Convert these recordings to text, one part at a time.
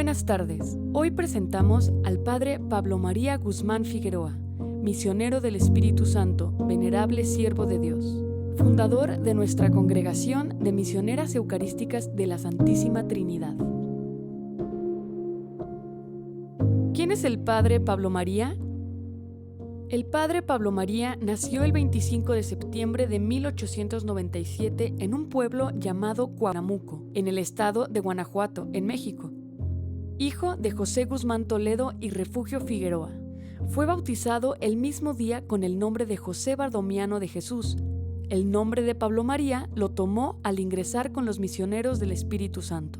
Buenas tardes. Hoy presentamos al Padre Pablo María Guzmán Figueroa, misionero del Espíritu Santo, venerable siervo de Dios, fundador de nuestra Congregación de Misioneras Eucarísticas de la Santísima Trinidad. ¿Quién es el Padre Pablo María? El Padre Pablo María nació el 25 de septiembre de 1897 en un pueblo llamado Cuauhnamuco, en el estado de Guanajuato, en México. Hijo de José Guzmán Toledo y Refugio Figueroa. Fue bautizado el mismo día con el nombre de José Bardomiano de Jesús. El nombre de Pablo María lo tomó al ingresar con los misioneros del Espíritu Santo.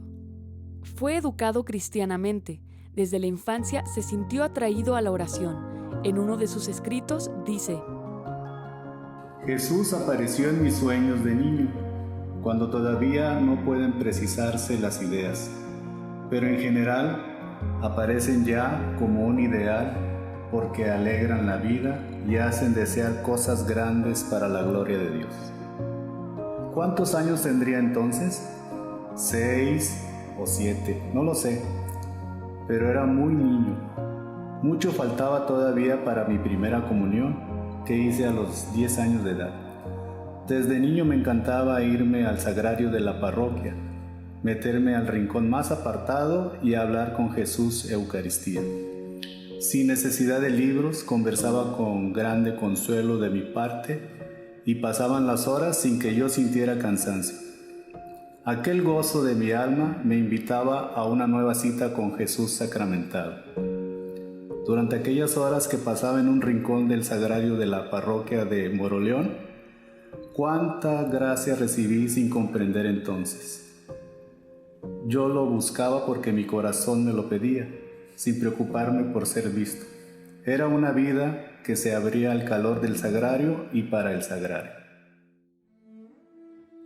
Fue educado cristianamente. Desde la infancia se sintió atraído a la oración. En uno de sus escritos dice: Jesús apareció en mis sueños de niño, cuando todavía no pueden precisarse las ideas, pero en general aparecen ya como un ideal porque alegran la vida y hacen desear cosas grandes para la gloria de Dios. ¿Cuántos años tendría entonces? 6 o 7, no lo sé, pero era muy niño. Mucho faltaba todavía para mi primera comunión, que hice a los 10 años de edad. Desde niño me encantaba irme al sagrario de la parroquia, meterme al rincón más apartado y hablar con Jesús Eucaristía. Sin necesidad de libros, conversaba con grande consuelo de mi parte y pasaban las horas sin que yo sintiera cansancio. Aquel gozo de mi alma me invitaba a una nueva cita con Jesús sacramentado. Durante aquellas horas que pasaba en un rincón del sagrario de la parroquia de Moroleón, cuánta gracia recibí sin comprender entonces. Yo lo buscaba porque mi corazón me lo pedía, sin preocuparme por ser visto. Era una vida que se abría al calor del sagrario y para el sagrario.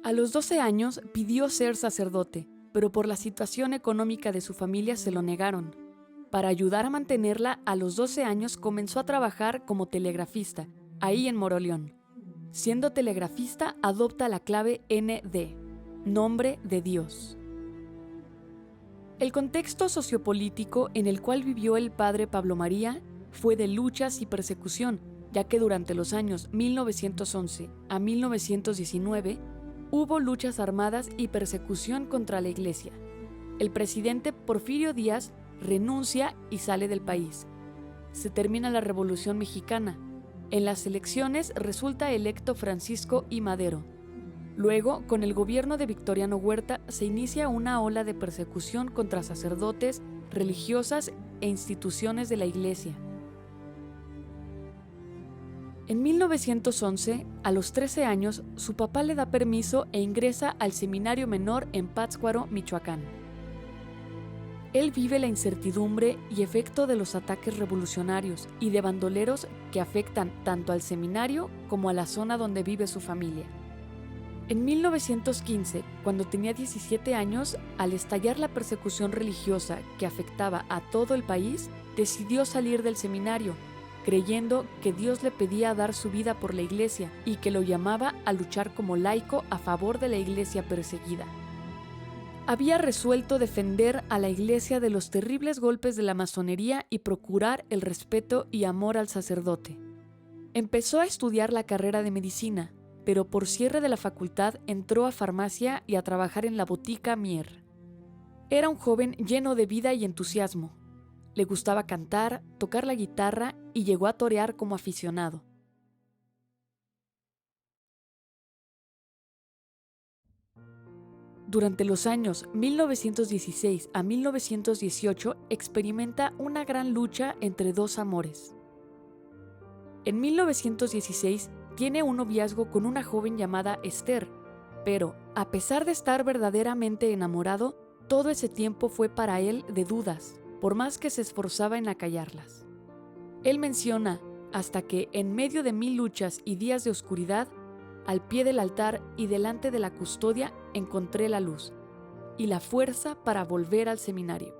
A los 12 años pidió ser sacerdote, pero por la situación económica de su familia se lo negaron. Para ayudar a mantenerla, a los 12 años comenzó a trabajar como telegrafista, ahí en Moroleón. Siendo telegrafista, adopta la clave ND, Nombre de Dios. El contexto sociopolítico en el cual vivió el Padre Pablo María fue de luchas y persecución, ya que durante los años 1911 a 1919 hubo luchas armadas y persecución contra la Iglesia. El presidente Porfirio Díaz renuncia y sale del país. Se termina la Revolución Mexicana. En las elecciones resulta electo Francisco I. Madero. Luego, con el gobierno de Victoriano Huerta, se inicia una ola de persecución contra sacerdotes, religiosas e instituciones de la Iglesia. En 1911, a los 13 años, su papá le da permiso e ingresa al seminario menor en Pátzcuaro, Michoacán. Él vive la incertidumbre y efecto de los ataques revolucionarios y de bandoleros que afectan tanto al seminario como a la zona donde vive su familia. En 1915, cuando tenía 17 años, al estallar la persecución religiosa que afectaba a todo el país, decidió salir del seminario, creyendo que Dios le pedía dar su vida por la Iglesia y que lo llamaba a luchar como laico a favor de la Iglesia perseguida. Había resuelto defender a la Iglesia de los terribles golpes de la masonería y procurar el respeto y amor al sacerdote. Empezó a estudiar la carrera de medicina, pero por cierre de la facultad entró a farmacia y a trabajar en la botica Mier. Era un joven lleno de vida y entusiasmo. Le gustaba cantar, tocar la guitarra y llegó a torear como aficionado. Durante los años 1916 a 1918 experimenta una gran lucha entre dos amores. En 1916 tiene un noviazgo con una joven llamada Esther, pero, a pesar de estar verdaderamente enamorado, todo ese tiempo fue para él de dudas, por más que se esforzaba en acallarlas. Él menciona hasta que, en medio de 1000 luchas y días de oscuridad, al pie del altar y delante de la custodia encontré la luz y la fuerza para volver al seminario.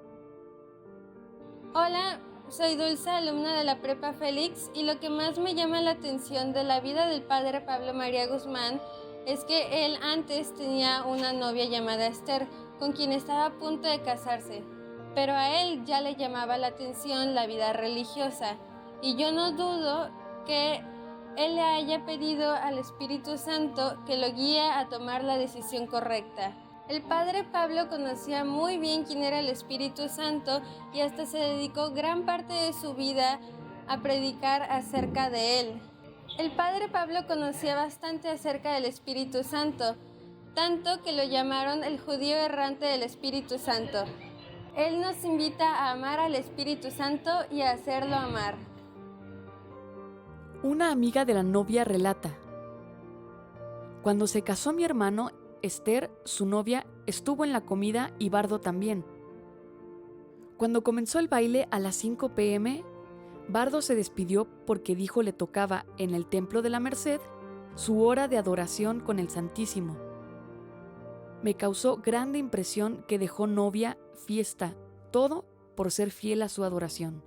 Hola, soy Dulce, alumna de la Prepa Félix, y lo que más me llama la atención de la vida del Padre Pablo María Guzmán es que él antes tenía una novia llamada Esther, con quien estaba a punto de casarse. pero a él ya le llamaba la atención la vida religiosa, y yo no dudo que él le haya pedido al Espíritu Santo que lo guíe a tomar la decisión correcta. El padre Pablo conocía muy bien quién era el Espíritu Santo y hasta se dedicó gran parte de su vida a predicar acerca de él. El padre Pablo conocía bastante acerca del Espíritu Santo, tanto que lo llamaron el judío errante del Espíritu Santo. Él nos invita a amar al Espíritu Santo y a hacerlo amar. Una amiga de la novia relata: cuando se casó mi hermano, Esther, su novia, estuvo en la comida y Bardo también. Cuando comenzó el baile a las 5 p.m., Bardo se despidió porque dijo le tocaba en el Templo de la Merced su hora de adoración con el Santísimo. Me causó grande impresión que dejó novia, fiesta, todo por ser fiel a su adoración.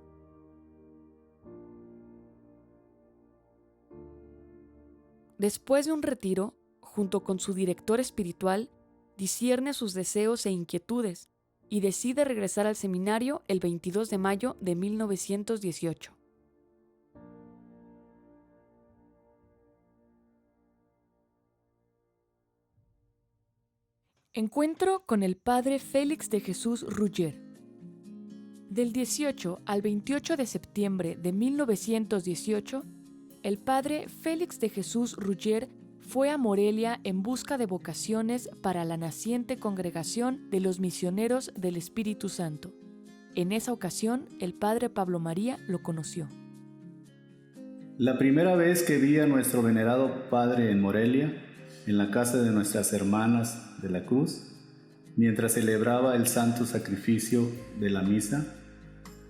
Después de un retiro, junto con su director espiritual, discierne sus deseos e inquietudes y decide regresar al seminario el 22 de mayo de 1918. Encuentro con el padre Félix de Jesús Ruggier. Del 18 al 28 de septiembre de 1918, el padre Félix de Jesús Ruggier fue a Morelia en busca de vocaciones para la naciente congregación de los misioneros del Espíritu Santo. En esa ocasión, el padre Pablo María lo conoció. La primera vez que vi a nuestro venerado padre en Morelia, en la casa de nuestras hermanas de la Cruz, mientras celebraba el santo sacrificio de la misa,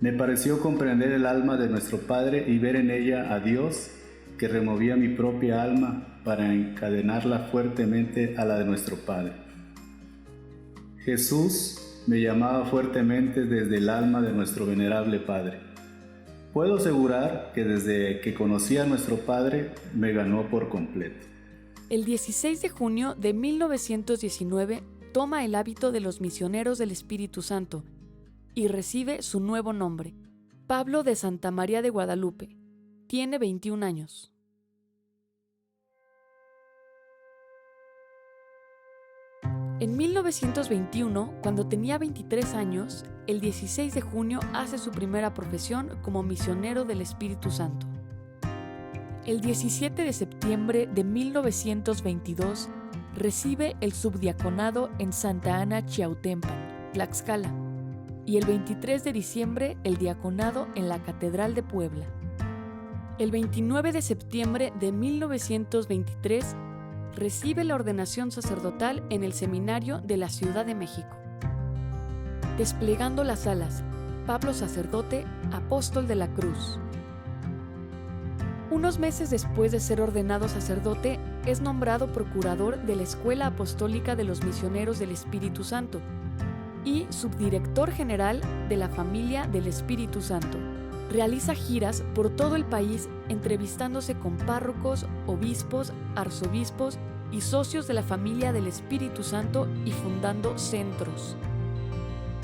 me pareció comprender el alma de nuestro Padre y ver en ella a Dios que removía mi propia alma para encadenarla fuertemente a la de nuestro Padre. Jesús me llamaba fuertemente desde el alma de nuestro venerable Padre. Puedo asegurar que desde que conocí a nuestro Padre me ganó por completo. El 16 de junio de 1919 toma el hábito de los misioneros del Espíritu Santo y recibe su nuevo nombre, Pablo de Santa María de Guadalupe. Tiene 21 años. En 1921, cuando tenía 23 años, el 16 de junio hace su primera profesión como misionero del Espíritu Santo. El 17 de septiembre de 1922, recibe el subdiaconado en Santa Ana Chiautempan, Tlaxcala, y el 23 de diciembre el diaconado en la Catedral de Puebla. El 29 de septiembre de 1923, recibe la ordenación sacerdotal en el Seminario de la Ciudad de México. Desplegando las alas, Pablo sacerdote, apóstol de la Cruz. Unos meses después de ser ordenado sacerdote, es nombrado procurador de la Escuela Apostólica de los Misioneros del Espíritu Santo y subdirector general de la Familia del Espíritu Santo. Realiza giras por todo el país entrevistándose con párrocos, obispos, arzobispos y socios de la Familia del Espíritu Santo y fundando centros.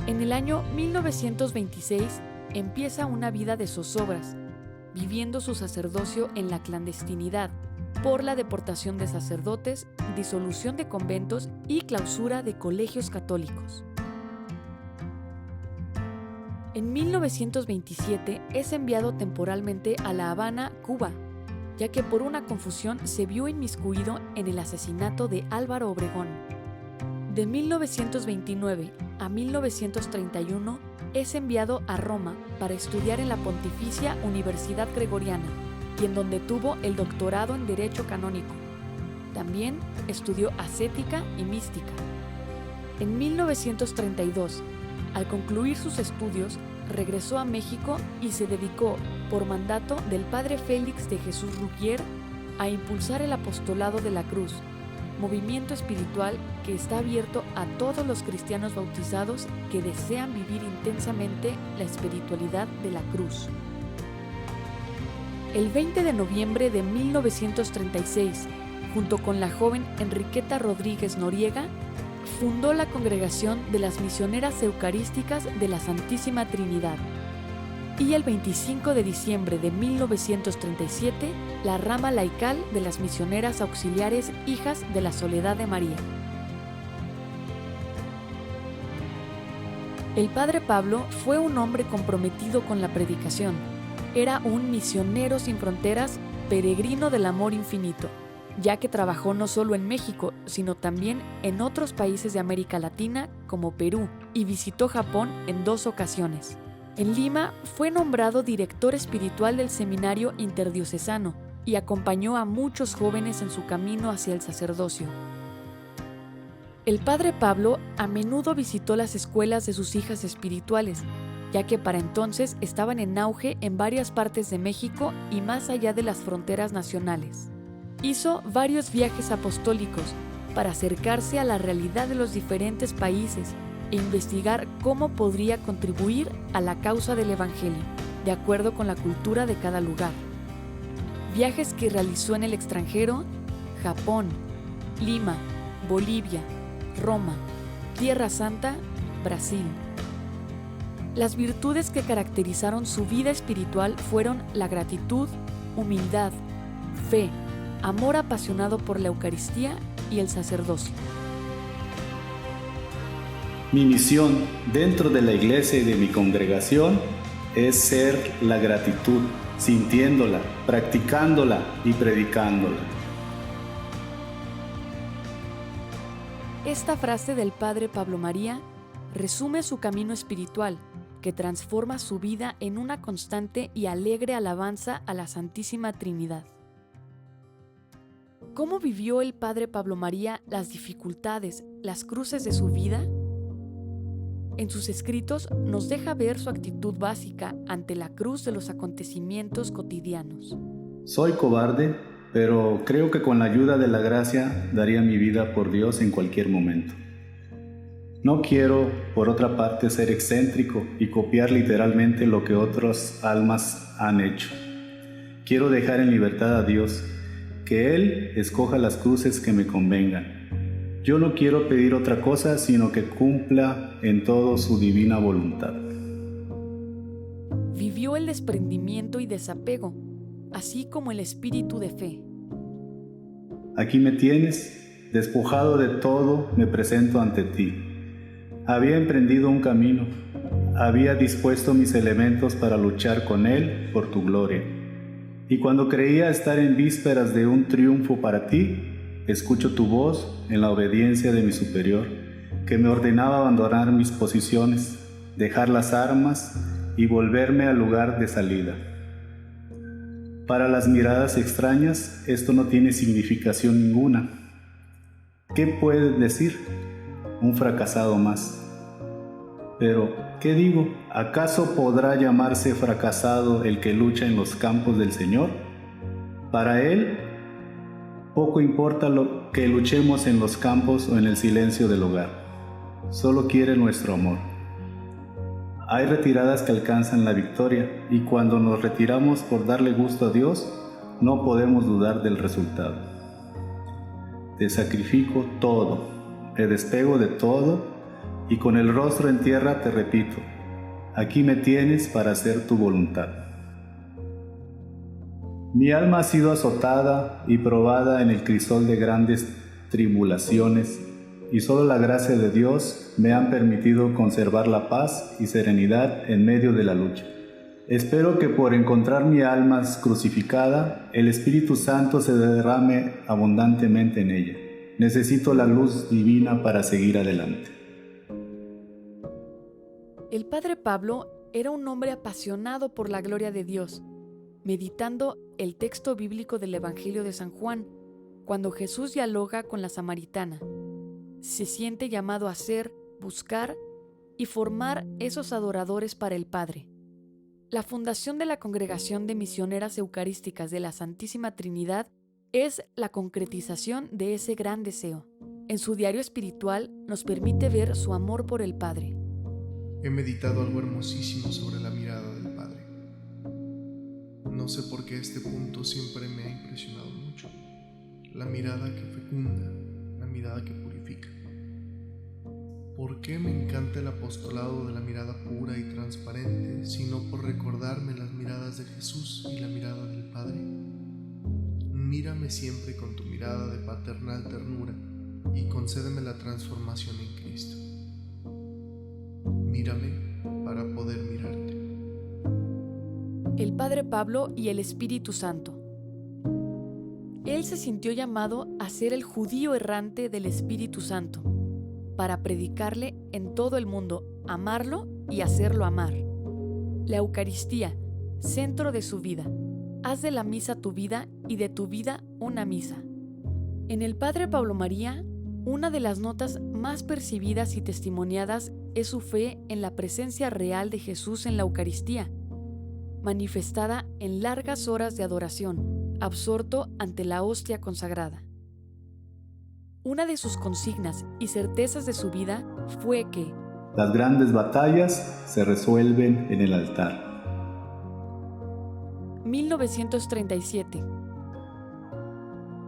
En el año 1926 empieza una vida de zozobras, viviendo su sacerdocio en la clandestinidad por la deportación de sacerdotes, disolución de conventos y clausura de colegios católicos. En 1927 es enviado temporalmente a La Habana, Cuba, ya que por una confusión se vio inmiscuido en el asesinato de Álvaro Obregón. De 1929 a 1931 es enviado a Roma para estudiar en la Pontificia Universidad Gregoriana, y en donde tuvo el doctorado en Derecho Canónico. También estudió ascética y mística. En 1932, al concluir sus estudios, regresó a México y se dedicó, por mandato del padre Félix de Jesús Ruggier, a impulsar el apostolado de la Cruz, movimiento espiritual que está abierto a todos los cristianos bautizados que desean vivir intensamente la espiritualidad de la cruz. El 20 de noviembre de 1936, junto con la joven Enriqueta Rodríguez Noriega, fundó la Congregación de las Misioneras Eucarísticas de la Santísima Trinidad y el 25 de diciembre de 1937 la rama laical de las Misioneras Auxiliares Hijas de la Soledad de María. El padre Pablo fue un hombre comprometido con la predicación. Era un misionero sin fronteras, peregrino del amor infinito, ya que trabajó no solo en México, sino también en otros países de América Latina como Perú, y visitó Japón en 2 ocasiones. En Lima fue nombrado director espiritual del Seminario Interdiocesano y acompañó a muchos jóvenes en su camino hacia el sacerdocio. El padre Pablo a menudo visitó las escuelas de sus hijas espirituales, ya que para entonces estaban en auge en varias partes de México y más allá de las fronteras nacionales. Hizo varios viajes apostólicos para acercarse a la realidad de los diferentes países e investigar cómo podría contribuir a la causa del Evangelio, de acuerdo con la cultura de cada lugar. Viajes que realizó en el extranjero: Japón, Lima, Bolivia, Roma, Tierra Santa, Brasil. Las virtudes que caracterizaron su vida espiritual fueron la gratitud, humildad, fe, amor apasionado por la Eucaristía y el sacerdocio. Mi misión dentro de la iglesia y de mi congregación es ser la gratitud, sintiéndola, practicándola y predicándola. Esta frase del padre Pablo María resume su camino espiritual, que transforma su vida en una constante y alegre alabanza a la Santísima Trinidad. ¿Cómo vivió el padre Pablo María las dificultades, las cruces de su vida? En sus escritos nos deja ver su actitud básica ante la cruz de los acontecimientos cotidianos. Soy cobarde, pero creo que con la ayuda de la gracia daría mi vida por Dios en cualquier momento. No quiero, por otra parte, ser excéntrico y copiar literalmente lo que otras almas han hecho. Quiero dejar en libertad a Dios, que Él escoja las cruces que me convengan. Yo no quiero pedir otra cosa, sino que cumpla en todo su divina voluntad. Vivió el desprendimiento y desapego, así como el espíritu de fe. Aquí me tienes, despojado de todo, me presento ante ti. Había emprendido un camino, había dispuesto mis elementos para luchar con Él por tu gloria. Y cuando creía estar en vísperas de un triunfo para ti, escucho tu voz en la obediencia de mi superior, que me ordenaba abandonar mis posiciones, dejar las armas y volverme al lugar de salida. Para las miradas extrañas, esto no tiene significación ninguna. ¿Qué puedes decir? Un fracasado más. Pero, ¿qué digo? ¿Acaso podrá llamarse fracasado el que lucha en los campos del Señor? Para Él, poco importa lo que luchemos en los campos o en el silencio del hogar. Solo quiere nuestro amor. Hay retiradas que alcanzan la victoria, y cuando nos retiramos por darle gusto a Dios, no podemos dudar del resultado. Te sacrifico todo, te despego de todo, y con el rostro en tierra te repito, aquí me tienes para hacer tu voluntad. Mi alma ha sido azotada y probada en el crisol de grandes tribulaciones, y solo la gracia de Dios me ha permitido conservar la paz y serenidad en medio de la lucha. Espero que por encontrar mi alma crucificada, el Espíritu Santo se derrame abundantemente en ella. Necesito la luz divina para seguir adelante. El padre Pablo era un hombre apasionado por la gloria de Dios, meditando el texto bíblico del Evangelio de San Juan, cuando Jesús dialoga con la samaritana. Se siente llamado a ser, buscar y formar esos adoradores para el Padre. La fundación de la Congregación de Misioneras Eucarísticas de la Santísima Trinidad es la concretización de ese gran deseo. En su diario espiritual nos permite ver su amor por el Padre. He meditado algo hermosísimo sobre la mirada del Padre. No sé por qué este punto siempre me ha impresionado mucho. La mirada que fecunda, la mirada que purifica. ¿Por qué me encanta el apostolado de la mirada pura y transparente, sino por recordarme las miradas de Jesús y la mirada del Padre? Mírame siempre con tu mirada de paternal ternura y concédeme la transformación en Cristo. Mírame para poder mirarte. El Padre Pablo y el Espíritu Santo. Él se sintió llamado a ser el judío errante del Espíritu Santo, para predicarle en todo el mundo, amarlo y hacerlo amar. La Eucaristía, centro de su vida. Haz de la misa tu vida y de tu vida una misa. En el Padre Pablo María, una de las notas más percibidas y testimoniadas es su fe en la presencia real de Jesús en la Eucaristía, manifestada en largas horas de adoración, absorto ante la hostia consagrada. Una de sus consignas y certezas de su vida fue que las grandes batallas se resuelven en el altar. 1937.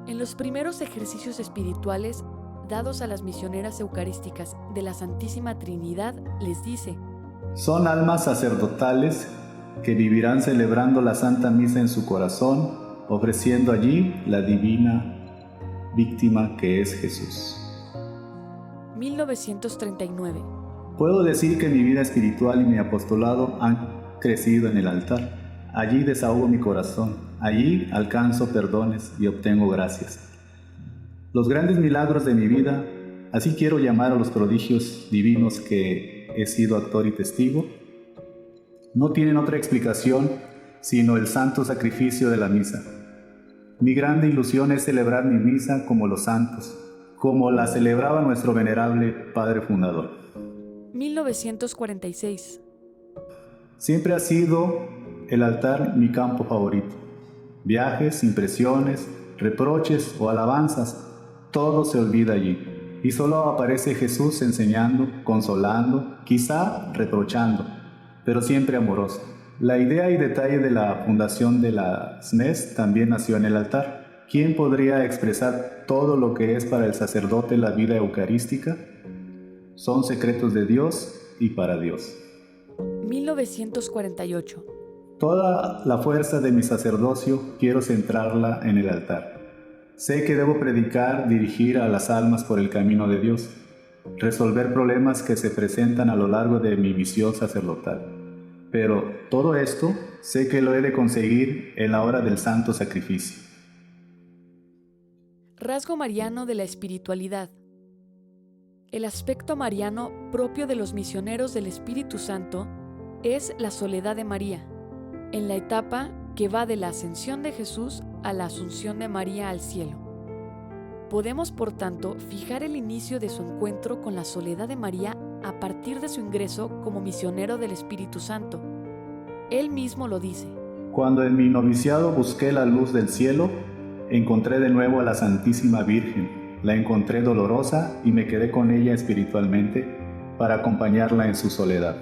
En los primeros ejercicios espirituales dados a las misioneras eucarísticas de la Santísima Trinidad, les dice: son almas sacerdotales que vivirán celebrando la Santa Misa en su corazón, ofreciendo allí la divina víctima que es Jesús. 1939. Puedo decir que mi vida espiritual y mi apostolado han crecido en el altar. Allí desahogo mi corazón, allí alcanzo perdones y obtengo gracias. Los grandes milagros de mi vida, así quiero llamar a los prodigios divinos que he sido actor y testigo, no tienen otra explicación sino el santo sacrificio de la misa. Mi grande ilusión es celebrar mi misa como los santos, como la celebraba nuestro venerable Padre Fundador. 1946. Siempre ha sido el altar mi campo favorito. Viajes, impresiones, reproches o alabanzas, todo se olvida allí. Y solo aparece Jesús enseñando, consolando, quizá reprochando, pero siempre amoroso. La idea y detalle de la fundación de la SMES también nació en el altar. ¿Quién podría expresar todo lo que es para el sacerdote la vida eucarística? Son secretos de Dios y para Dios. 1948. Toda la fuerza de mi sacerdocio quiero centrarla en el altar. Sé que debo predicar, dirigir a las almas por el camino de Dios, resolver problemas que se presentan a lo largo de mi misión sacerdotal. Pero todo esto sé que lo he de conseguir en la hora del santo sacrificio. Rasgo mariano de la espiritualidad. El aspecto mariano propio de los misioneros del Espíritu Santo es la soledad de María, en la etapa que va de la ascensión de Jesús a la asunción de María al cielo. Podemos, por tanto, fijar el inicio de su encuentro con la soledad de María a partir de su ingreso como misionero del Espíritu Santo. Él mismo lo dice: cuando en mi noviciado busqué la luz del cielo, encontré de nuevo a la Santísima Virgen. La encontré dolorosa y me quedé con ella espiritualmente para acompañarla en su soledad.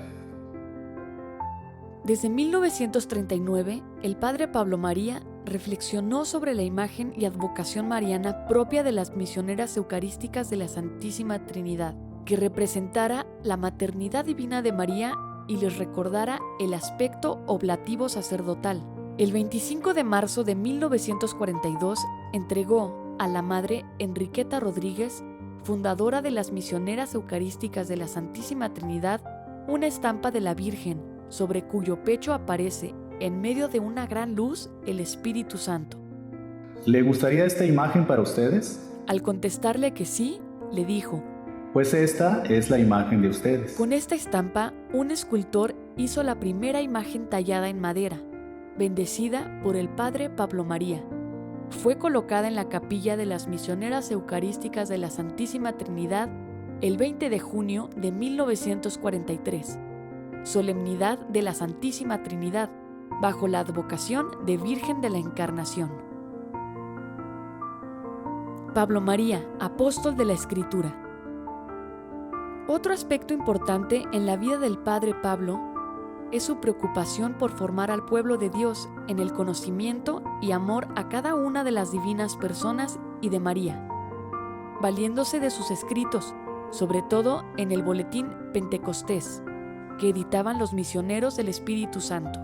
Desde 1939, el Padre Pablo María reflexionó sobre la imagen y advocación mariana propia de las misioneras eucarísticas de la Santísima Trinidad, que representara la maternidad divina de María y les recordara el aspecto oblativo sacerdotal. El 25 de marzo de 1942 entregó a la Madre Enriqueta Rodríguez, fundadora de las misioneras eucarísticas de la Santísima Trinidad, una estampa de la Virgen, sobre cuyo pecho aparece, en medio de una gran luz, el Espíritu Santo. ¿Le gustaría esta imagen para ustedes? Al contestarle que sí, le dijo: pues esta es la imagen de ustedes. Con esta estampa, un escultor hizo la primera imagen tallada en madera, bendecida por el Padre Pablo María. Fue colocada en la capilla de las misioneras eucarísticas de la Santísima Trinidad el 20 de junio de 1943, solemnidad de la Santísima Trinidad, bajo la advocación de Virgen de la Encarnación. Pablo María, apóstol de la Escritura. Otro aspecto importante en la vida del Padre Pablo es su preocupación por formar al pueblo de Dios en el conocimiento y amor a cada una de las divinas personas y de María, valiéndose de sus escritos, sobre todo en el boletín Pentecostés, que editaban los misioneros del Espíritu Santo.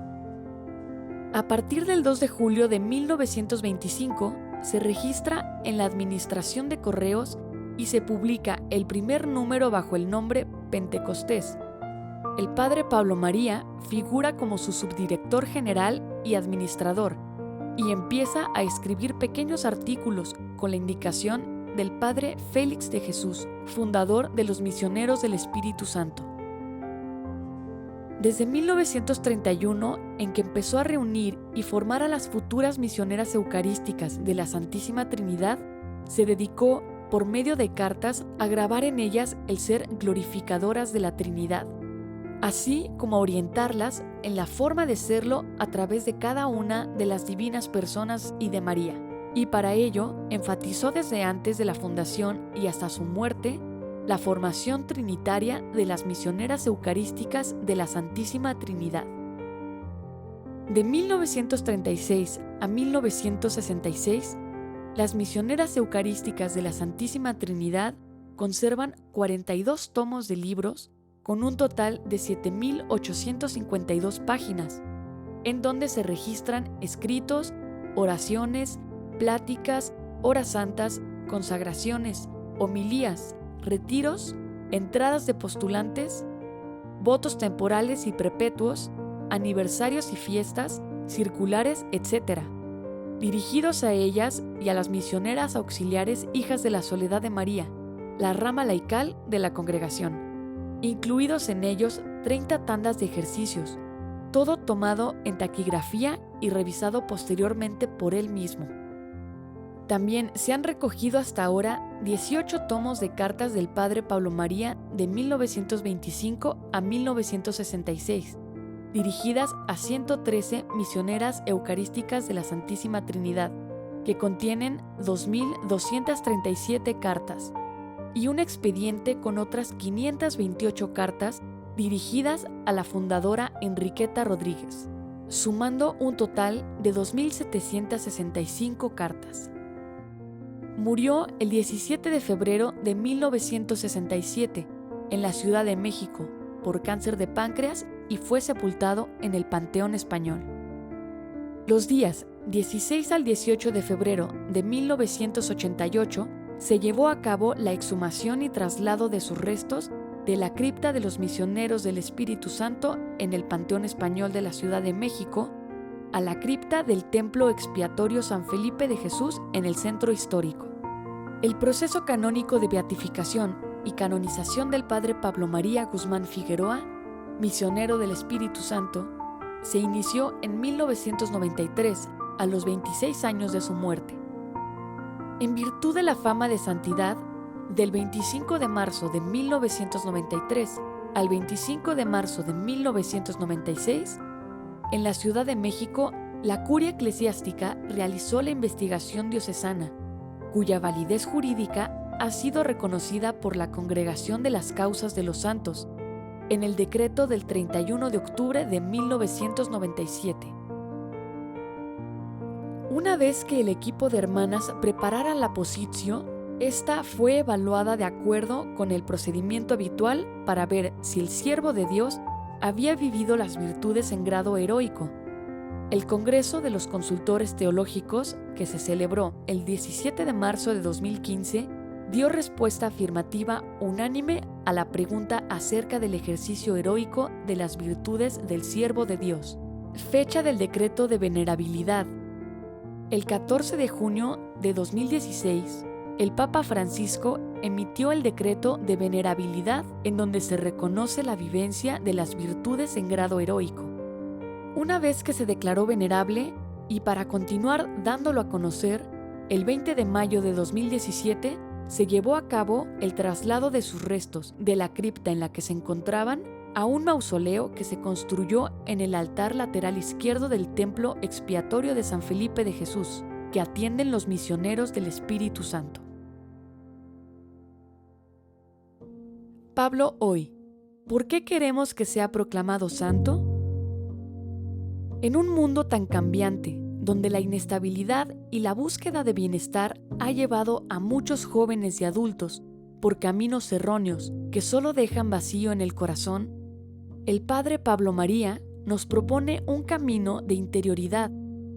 A partir del 2 de julio de 1925, se registra en la Administración de Correos y se publica el primer número bajo el nombre Pentecostés. El padre Pablo María figura como su subdirector general y administrador, y empieza a escribir pequeños artículos con la indicación del padre Félix de Jesús, fundador de los Misioneros del Espíritu Santo. Desde 1931, en que empezó a reunir y formar a las futuras misioneras eucarísticas de la Santísima Trinidad, se dedicó, por medio de cartas, a grabar en ellas el ser glorificadoras de la Trinidad, así como a orientarlas en la forma de serlo a través de cada una de las divinas personas y de María. Y para ello, enfatizó desde antes de la fundación y hasta su muerte, la formación trinitaria de las misioneras eucarísticas de la Santísima Trinidad. De 1936 a 1966, las misioneras eucarísticas de la Santísima Trinidad conservan 42 tomos de libros con un total de 7.852 páginas, en donde se registran escritos, oraciones, pláticas, horas santas, consagraciones, homilías, retiros, entradas de postulantes, votos temporales y perpetuos, aniversarios y fiestas, circulares, etc., dirigidos a ellas y a las misioneras auxiliares hijas de la Soledad de María, la rama laical de la congregación, incluidos en ellos 30 tandas de ejercicios, todo tomado en taquigrafía y revisado posteriormente por él mismo. También se han recogido hasta ahora 18 tomos de cartas del padre Pablo María de 1925 a 1966, dirigidas a 113 misioneras eucarísticas de la Santísima Trinidad, que contienen 2.237 cartas, y un expediente con otras 528 cartas dirigidas a la fundadora Enriqueta Rodríguez, sumando un total de 2.765 cartas. Murió el 17 de febrero de 1967 en la Ciudad de México por cáncer de páncreas y fue sepultado en el Panteón Español. Los días 16 al 18 de febrero de 1988 se llevó a cabo la exhumación y traslado de sus restos de la cripta de los Misioneros del Espíritu Santo en el Panteón Español de la Ciudad de México a la cripta del Templo Expiatorio San Felipe de Jesús en el Centro Histórico. El proceso canónico de beatificación y canonización del padre Pablo María Guzmán Figueroa, misionero del Espíritu Santo, se inició en 1993, a los 26 años de su muerte. En virtud de la fama de santidad, del 25 de marzo de 1993 al 25 de marzo de 1996, en la Ciudad de México, la Curia Eclesiástica realizó la investigación diocesana, cuya validez jurídica ha sido reconocida por la Congregación de las Causas de los Santos, en el decreto del 31 de octubre de 1997. Una vez que el equipo de hermanas preparara la positio, esta fue evaluada de acuerdo con el procedimiento habitual para ver si el siervo de Dios había vivido las virtudes en grado heroico. El Congreso de los Consultores Teológicos, que se celebró el 17 de marzo de 2015, dio respuesta afirmativa unánime a la pregunta acerca del ejercicio heroico de las virtudes del siervo de Dios. Fecha del decreto de venerabilidad. El 14 de junio de 2016, el Papa Francisco emitió el decreto de venerabilidad en donde se reconoce la vivencia de las virtudes en grado heroico. Una vez que se declaró venerable, y para continuar dándolo a conocer, el 20 de mayo de 2017 se llevó a cabo el traslado de sus restos de la cripta en la que se encontraban a un mausoleo que se construyó en el altar lateral izquierdo del Templo Expiatorio de San Felipe de Jesús, que atienden los misioneros del Espíritu Santo. Pablo hoy. ¿Por qué queremos que sea proclamado santo? En un mundo tan cambiante, donde la inestabilidad y la búsqueda de bienestar ha llevado a muchos jóvenes y adultos, por caminos erróneos que solo dejan vacío en el corazón, el Padre Pablo María nos propone un camino de interioridad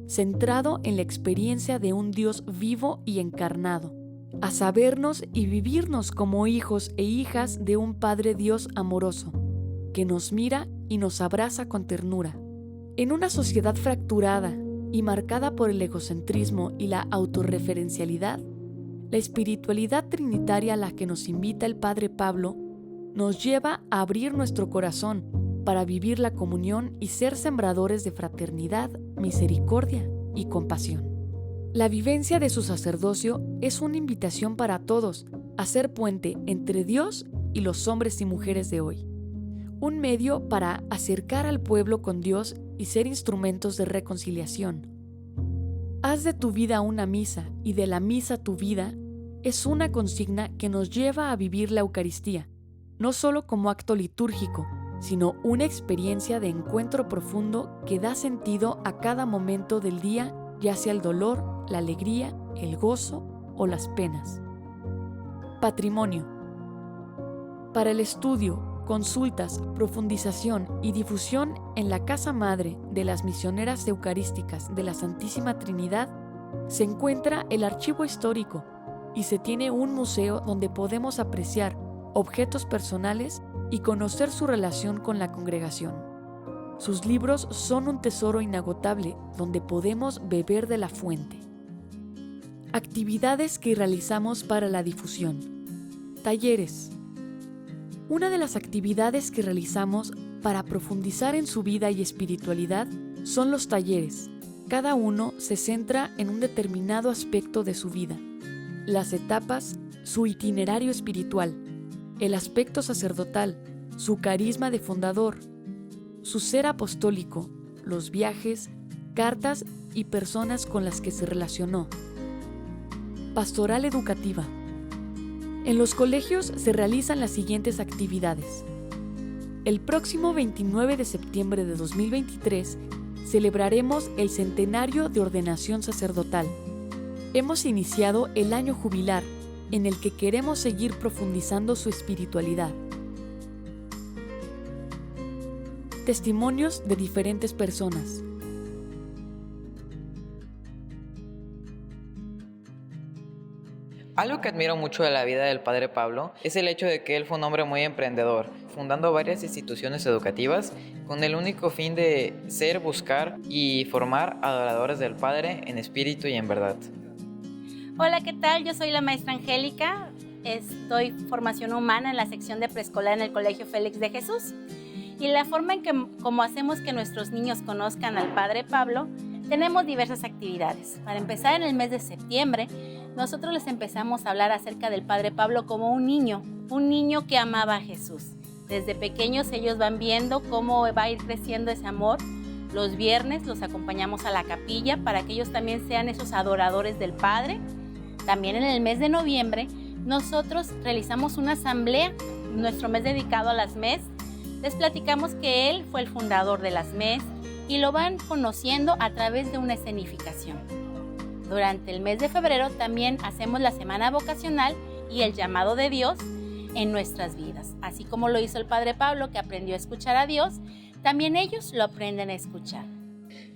centrado en la experiencia de un Dios vivo y encarnado, a sabernos y vivirnos como hijos e hijas de un Padre Dios amoroso, que nos mira y nos abraza con ternura. En una sociedad fracturada y marcada por el egocentrismo y la autorreferencialidad, la espiritualidad trinitaria a la que nos invita el Padre Pablo nos lleva a abrir nuestro corazón para vivir la comunión y ser sembradores de fraternidad, misericordia y compasión. La vivencia de su sacerdocio es una invitación para todos a ser puente entre Dios y los hombres y mujeres de hoy. Un medio para acercar al pueblo con Dios y ser instrumentos de reconciliación. Haz de tu vida una misa y de la misa tu vida es una consigna que nos lleva a vivir la Eucaristía, no solo como acto litúrgico, sino una experiencia de encuentro profundo que da sentido a cada momento del día, ya sea el dolor, la alegría, el gozo o las penas. Patrimonio. Para el estudio, consultas, profundización y difusión en la Casa Madre de las Misioneras Eucarísticas de la Santísima Trinidad se encuentra el archivo histórico y se tiene un museo donde podemos apreciar objetos personales y conocer su relación con la congregación. Sus libros son un tesoro inagotable donde podemos beber de la fuente. Actividades que realizamos para la difusión. Talleres. Una de las actividades que realizamos para profundizar en su vida y espiritualidad son los talleres. Cada uno se centra en un determinado aspecto de su vida. Las etapas, su itinerario espiritual, el aspecto sacerdotal, su carisma de fundador, su ser apostólico, los viajes, cartas y personas con las que se relacionó. Pastoral educativa. En los colegios se realizan las siguientes actividades. El próximo 29 de septiembre de 2023 celebraremos el centenario de ordenación sacerdotal. Hemos iniciado el año jubilar, en el que queremos seguir profundizando su espiritualidad. Testimonios de diferentes personas. Algo que admiro mucho de la vida del Padre Pablo es el hecho de que él fue un hombre muy emprendedor, fundando varias instituciones educativas con el único fin de buscar y formar adoradores del Padre en espíritu y en verdad. Hola, ¿qué tal? Yo soy la maestra Angélica, estoy formación humana en la sección de preescolar en el Colegio Félix de Jesús. Y la forma en que como hacemos que nuestros niños conozcan al Padre Pablo, tenemos diversas actividades. Para empezar, en el mes de septiembre, nosotros les empezamos a hablar acerca del Padre Pablo como un niño que amaba a Jesús. Desde pequeños ellos van viendo cómo va a ir creciendo ese amor. Los viernes los acompañamos a la capilla para que ellos también sean esos adoradores del Padre. También en el mes de noviembre, nosotros realizamos una asamblea, nuestro mes dedicado a las MES. Les platicamos que él fue el fundador de las MES y lo van conociendo a través de una escenificación. Durante el mes de febrero también hacemos la semana vocacional y el llamado de Dios en nuestras vidas. Así como lo hizo el Padre Pablo, que aprendió a escuchar a Dios, también ellos lo aprenden a escuchar.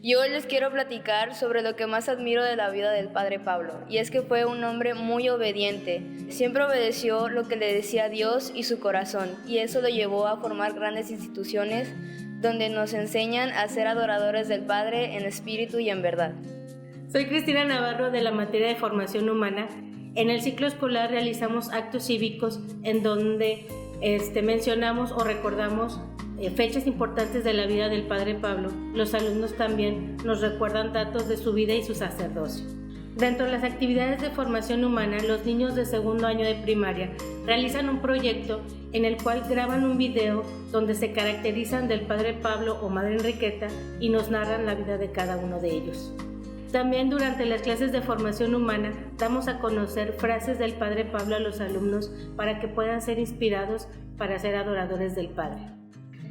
Yo les quiero platicar sobre lo que más admiro de la vida del Padre Pablo, y es que fue un hombre muy obediente. Siempre obedeció lo que le decía Dios y su corazón, y eso lo llevó a formar grandes instituciones donde nos enseñan a ser adoradores del Padre en espíritu y en verdad. Soy Cristina Navarro de la materia de formación humana. En el ciclo escolar realizamos actos cívicos en donde mencionamos o recordamos fechas importantes de la vida del Padre Pablo. Los alumnos también nos recuerdan datos de su vida y su sacerdocio. Dentro de las actividades de formación humana, los niños de segundo año de primaria realizan un proyecto en el cual graban un video donde se caracterizan del Padre Pablo o Madre Enriqueta y nos narran la vida de cada uno de ellos. También durante las clases de formación humana damos a conocer frases del Padre Pablo a los alumnos para que puedan ser inspirados para ser adoradores del Padre.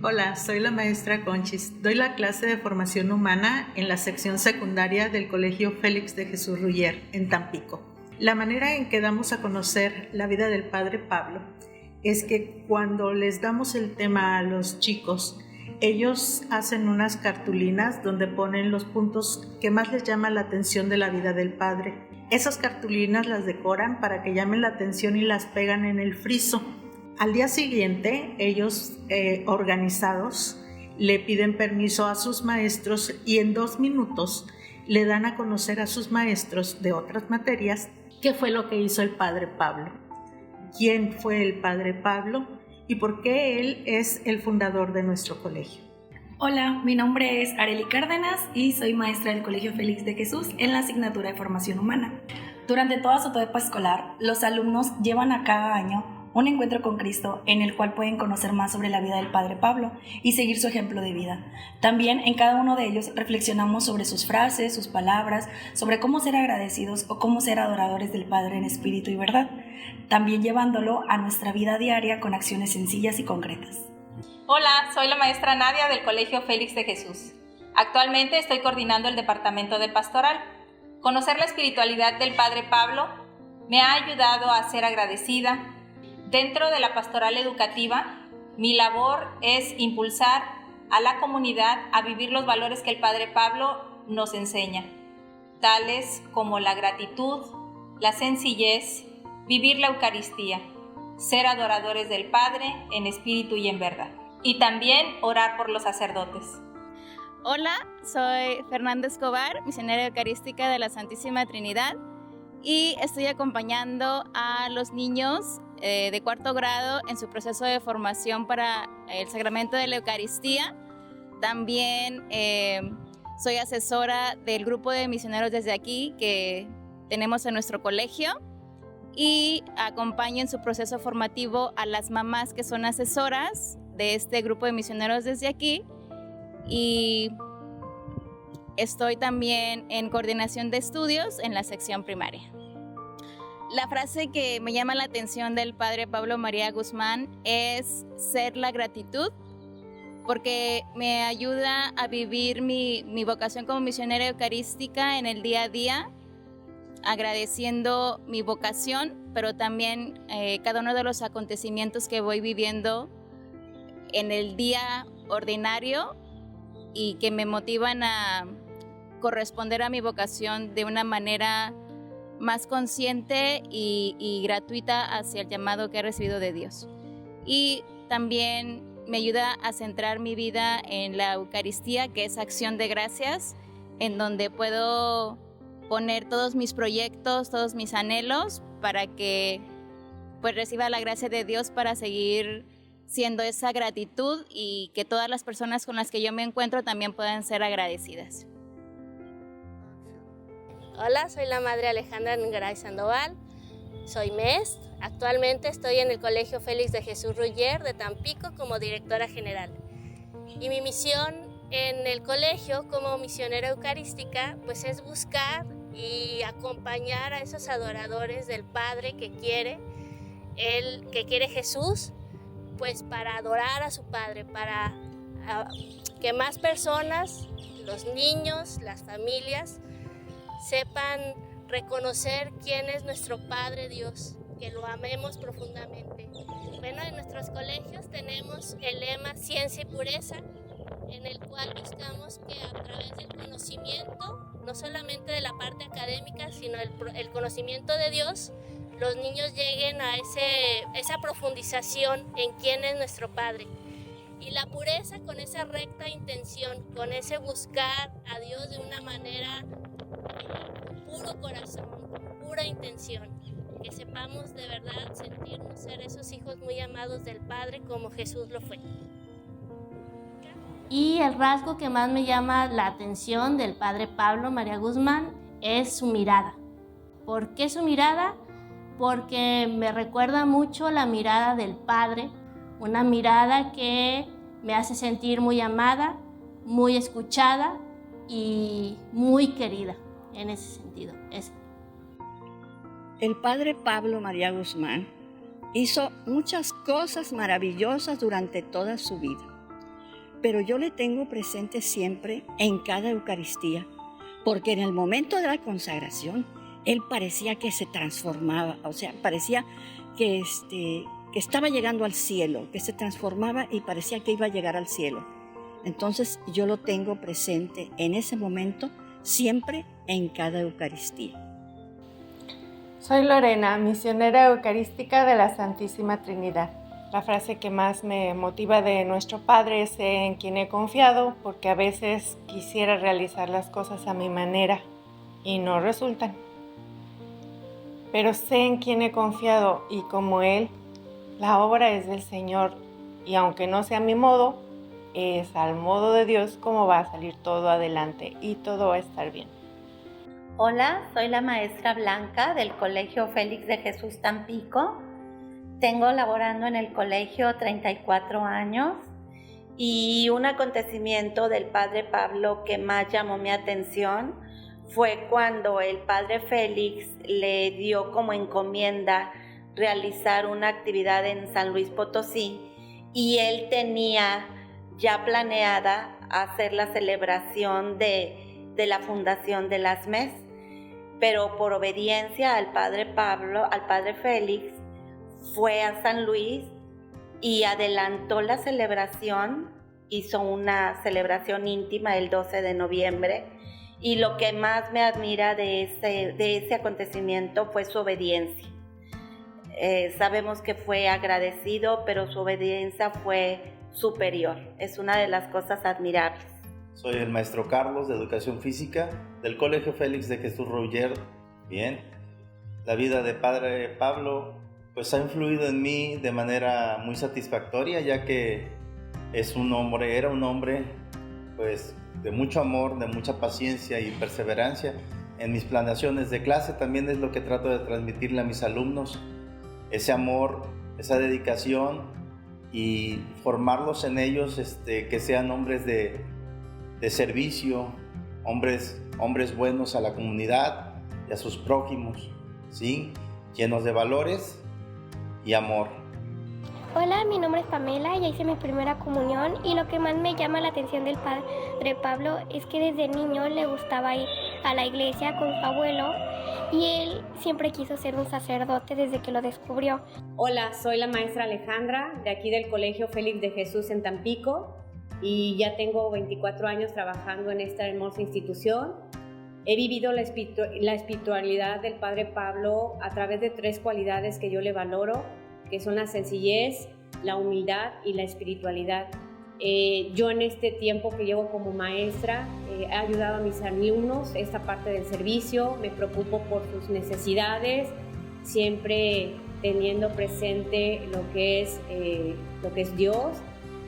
Hola, soy la maestra Conchis. Doy la clase de formación humana en la sección secundaria del Colegio Félix de Jesús Ruller, en Tampico. La manera en que damos a conocer la vida del Padre Pablo es que cuando les damos el tema a los chicos, ellos hacen unas cartulinas donde ponen los puntos que más les llaman la atención de la vida del Padre. Esas cartulinas las decoran para que llamen la atención y las pegan en el friso. Al día siguiente, ellos organizados le piden permiso a sus maestros y en 2 minutos le dan a conocer a sus maestros de otras materias qué fue lo que hizo el Padre Pablo, quién fue el Padre Pablo y por qué él es el fundador de nuestro colegio. Hola, mi nombre es Arely Cárdenas y soy maestra del Colegio Félix de Jesús en la asignatura de Formación Humana. Durante toda su etapa escolar, los alumnos llevan a cada año un encuentro con Cristo en el cual pueden conocer más sobre la vida del Padre Pablo y seguir su ejemplo de vida. También en cada uno de ellos reflexionamos sobre sus frases, sus palabras, sobre cómo ser agradecidos o cómo ser adoradores del Padre en espíritu y verdad, también llevándolo a nuestra vida diaria con acciones sencillas y concretas. Hola, soy la maestra Nadia del Colegio Félix de Jesús. Actualmente estoy coordinando el departamento de pastoral. Conocer la espiritualidad del Padre Pablo me ha ayudado a ser agradecida. Dentro de la pastoral educativa, mi labor es impulsar a la comunidad a vivir los valores que el Padre Pablo nos enseña, tales como la gratitud, la sencillez, vivir la Eucaristía, ser adoradores del Padre en espíritu y en verdad, y también orar por los sacerdotes. Hola, soy Fernanda Escobar, misionera eucarística de la Santísima Trinidad, y estoy acompañando a los niños de 4º grado en su proceso de formación para el sacramento de la Eucaristía. También soy asesora del grupo de misioneros desde aquí que tenemos en nuestro colegio y acompaño en su proceso formativo a las mamás que son asesoras de este grupo de misioneros desde aquí, y estoy también en coordinación de estudios en la sección primaria. La frase que me llama la atención del Padre Pablo María Guzmán es ser la gratitud, porque me ayuda a vivir mi vocación como misionera eucarística en el día a día, agradeciendo mi vocación, pero también cada uno de los acontecimientos que voy viviendo en el día ordinario y que me motivan a corresponder a mi vocación de una manera más consciente y gratuita hacia el llamado que he recibido de Dios. Y también me ayuda a centrar mi vida en la Eucaristía, que es acción de gracias, en donde puedo poner todos mis proyectos, todos mis anhelos, para que pues reciba la gracia de Dios para seguir siendo esa gratitud y que todas las personas con las que yo me encuentro también puedan ser agradecidas. Hola, soy la Madre Alejandra Ngaray Sandoval, soy MES. Actualmente estoy en el Colegio Félix de Jesús Ruller de Tampico como directora general. Y mi misión en el colegio como misionera eucarística pues es buscar y acompañar a esos adoradores del Padre que quiere Jesús, pues para adorar a su Padre, para que más personas, los niños, las familias, sepan reconocer quién es nuestro Padre Dios, que lo amemos profundamente. Bueno, en nuestros colegios tenemos el lema Ciencia y Pureza, en el cual buscamos que a través del conocimiento, no solamente de la parte académica, sino el conocimiento de Dios, los niños lleguen a esa profundización en quién es nuestro Padre. Y la pureza con esa recta intención, con ese buscar a Dios de una manera puro corazón, pura intención, que sepamos de verdad sentirnos ser esos hijos muy amados del Padre como Jesús lo fue. Y el rasgo que más me llama la atención del Padre Pablo María Guzmán es su mirada. ¿Por qué su mirada? Porque me recuerda mucho la mirada del Padre, una mirada que me hace sentir muy amada, muy escuchada y muy querida en ese sentido. El Padre Pablo María Guzmán hizo muchas cosas maravillosas durante toda su vida, pero yo le tengo presente siempre en cada Eucaristía, porque en el momento de la consagración, él parecía que se transformaba, o sea, parecía que estaba llegando al cielo, que se transformaba y parecía que iba a llegar al cielo. Entonces yo lo tengo presente en ese momento, siempre en cada Eucaristía. Soy Lorena, misionera eucarística de la Santísima Trinidad. La frase que más me motiva de nuestro Padre es sé en quien he confiado, porque a veces quisiera realizar las cosas a mi manera y no resultan. Pero sé en quien he confiado y como Él, la obra es del Señor y aunque no sea a mi modo, es al modo de Dios como va a salir todo adelante y todo va a estar bien. Hola, soy la maestra Blanca del Colegio Félix de Jesús Tampico. Tengo laborando en el colegio 34 años y un acontecimiento del Padre Pablo que más llamó mi atención fue cuando el Padre Félix le dio como encomienda realizar una actividad en San Luis Potosí y él tenía ya planeada hacer la celebración de la fundación de las MES, pero por obediencia al Padre Pablo, al Padre Félix, fue a San Luis y adelantó la celebración, hizo una celebración íntima el 12 de noviembre y lo que más me admira de ese acontecimiento fue su obediencia. Sabemos que fue agradecido, pero su obediencia fue superior. Es una de las cosas admirables. Soy el maestro Carlos de Educación Física del Colegio Félix de Jesús Roller. Bien, la vida de Padre Pablo pues ha influido en mí de manera muy satisfactoria, ya que era un hombre pues de mucho amor, de mucha paciencia y perseverancia. En mis planeaciones de clase también es lo que trato de transmitirle a mis alumnos, ese amor, esa dedicación y formarlos en ellos, que sean hombres de servicio, hombres buenos a la comunidad y a sus prójimos, ¿sí? Llenos de valores y amor. Hola, mi nombre es Pamela, ya hice mi primera comunión y lo que más me llama la atención del Padre Pablo es que desde niño le gustaba ir a la iglesia con su abuelo y él siempre quiso ser un sacerdote desde que lo descubrió. Hola, soy la maestra Alejandra de aquí del Colegio Félix de Jesús en Tampico y ya tengo 24 años trabajando en esta hermosa institución. He vivido la espiritualidad del Padre Pablo a través de 3 cualidades que yo le valoro, que son la sencillez, la humildad y la espiritualidad. Yo en este tiempo que llevo como maestra he ayudado a mis alumnos esta parte del servicio, me preocupo por sus necesidades, siempre teniendo presente lo que es Dios,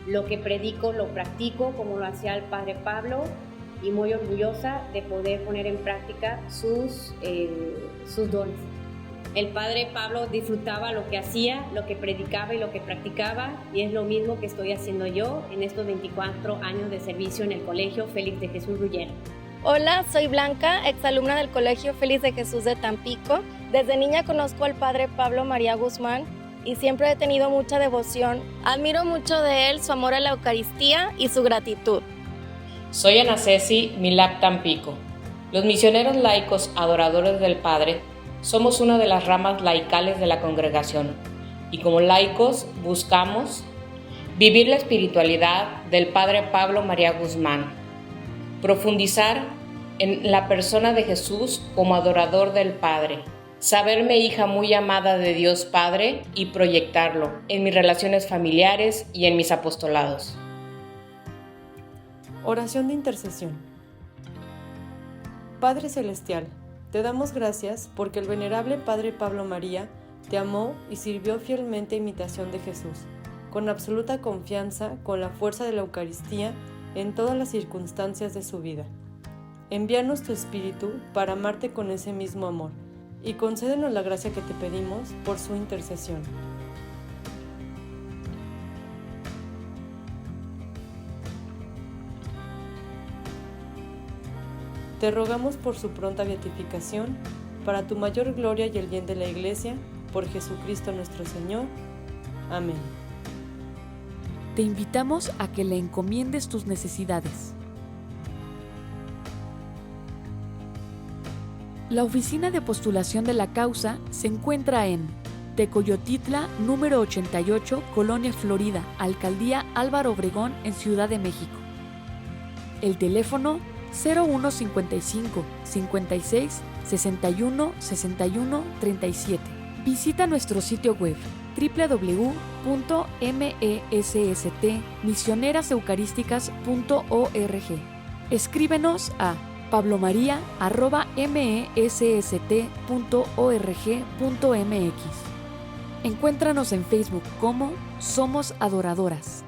lo que predico lo practico como lo hacía el Padre Pablo y muy orgullosa de poder poner en práctica sus dones. El Padre Pablo disfrutaba lo que hacía, lo que predicaba y lo que practicaba y es lo mismo que estoy haciendo yo en estos 24 años de servicio en el Colegio Félix de Jesús Rullera. Hola, soy Blanca, exalumna del Colegio Félix de Jesús de Tampico. Desde niña conozco al Padre Pablo María Guzmán y siempre he tenido mucha devoción. Admiro mucho de él su amor a la Eucaristía y su gratitud. Soy Ana Ceci Milak Tampico. Los misioneros laicos adoradores del Padre somos una de las ramas laicales de la congregación y como laicos buscamos vivir la espiritualidad del Padre Pablo María Guzmán, profundizar en la persona de Jesús como adorador del Padre, saberme hija muy amada de Dios Padre y proyectarlo en mis relaciones familiares y en mis apostolados. Oración de intercesión. Padre Celestial, te damos gracias porque el venerable Padre Pablo María te amó y sirvió fielmente a imitación de Jesús, con absoluta confianza, con la fuerza de la Eucaristía en todas las circunstancias de su vida. Envíanos tu Espíritu para amarte con ese mismo amor y concédenos la gracia que te pedimos por su intercesión. Te rogamos por su pronta beatificación, para tu mayor gloria y el bien de la Iglesia, por Jesucristo nuestro Señor. Amén. Te invitamos a que le encomiendes tus necesidades. La oficina de postulación de la causa se encuentra en Tecoyotitla, número 88, Colonia Florida, Alcaldía Álvaro Obregón, en Ciudad de México. El teléfono 0155 56 61 61 37. Visita nuestro sitio web www.messstmisioneraseucarísticas.org. Escríbenos a pablomaria@messst.org.mx. Encuéntranos en Facebook como Somos Adoradoras.